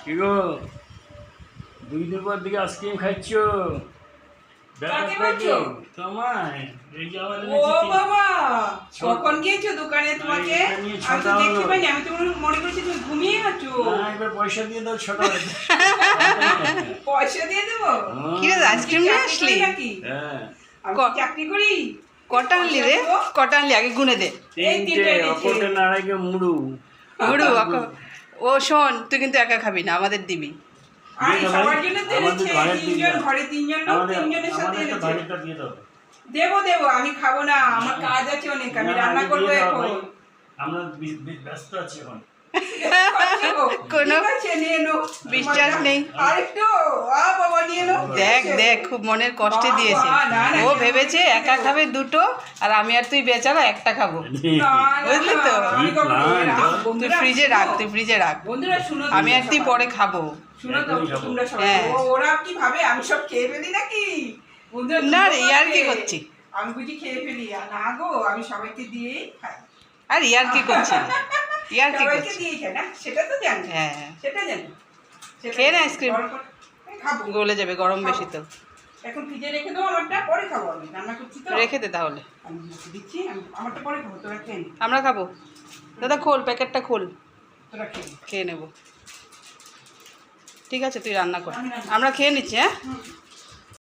কি গো, 2 দিন পর দিকে আইসক্রিম খাচ্ছ? কাকে বলছো? তোমায় এই যে আবার ও এনেছি বাবা, কখন গিয়েছো দোকানে? তোমাকে এটা নিয়ে আমি তো ছটা দেখতে হলো। পাইনি। আমি তো মনে করছি তুমি ঘুমিয়ে আছো। না, এবার পয়সা দিয়ে দাও, ছোট পয়সা দিয়ে দেবো? কি রে, আইসক্রিম নিয়ে আসলি? নাকি হ্যাঁ, আমি কি চাকরি করি? কটা আনলি রে? কটা আনলি আগে গুনে দে। এই 3টে তিনটে এনেছি। অপরটা নাড়াইকে মুড়ু। গুরু ও শোন, তুই কিন্তু একা খাবি না, আমাদের দিবি। আরে দিয়ে দাও সবার ভাই। জন্য তো আমাদের এনেছি। ঘরে দিয়ে তিনজন, দাও। ঘরে তিনজন লোক, তিনজনের সাথে আমাদের একটা এনেছি। ভাগেরটা দিয়ে দাও। দেবো, আমি খাবো না। আমার কাজ আছে অনেক, আমি না, রান্না আগে করবো দিয়ে দাও এখন। ভাই। আমরা ব্যস্ত আছি এখন। কোনো ঠিক আছে, নিয়ে নো। বিশ্বাস নেই। আরেকটু, বাবা নিয়ে নো। দেখ দেখ, খুব মনের কষ্টে দিয়েছে। ও ভেবেছে একা খাবে দুটো, আর আমি আর তুই বেচারা একটা খাবো। বুঝলি তো? আমি কখনো কি রাখ, plan? তুই বন্ধুরা, ফ্রিজে রাখ, তুই ফ্রিজে রাখ। বন্ধুরা শুনো, আমি আর তুই পরে খাবো। শুনো তো একদমই খাবো। তোমরা সবাই। হ্যাঁ। ওরা কি ভাবে আমি সব খেয়ে ফেলি নাকি? বন্ধুরা, না তুমিও রে, ইয়ার কি ভাববে। করছি? আমি বুঝি খেয়ে ফেলি? আর না গো, আমি সবাইকে দিয়েই খাই। আর ইয়ার কি করছি? ইয়ার কি সবাইকে করছি? দিয়েই খাই না, সেটা তো জানি। হ্যাঁ, সেটা জানি। সেটা খেয়ে নে জানি। আইসক্রিম। গরম করে- এই খাবো। গলে যাবে, গরম বেশি তো। এখন ফ্রিজে রেখে দাও আমারটা, পরে খাবো। আমি রান্না করছি তো। রেখে দে তাহলে, আমি দিচ্ছি, আমারটা পরে খাবো, তোরা খেয়ে নে। আমরা খাবো। দাদা খোল, প্যাকেটটা খোল, তোরা খেয়ে নে। খেয়ে নেব। ঠিক আছে, তুই রান্না কর, আমি রান্না- আমরা খেয়ে নিচ্ছি। হ্যাঁ, হুম।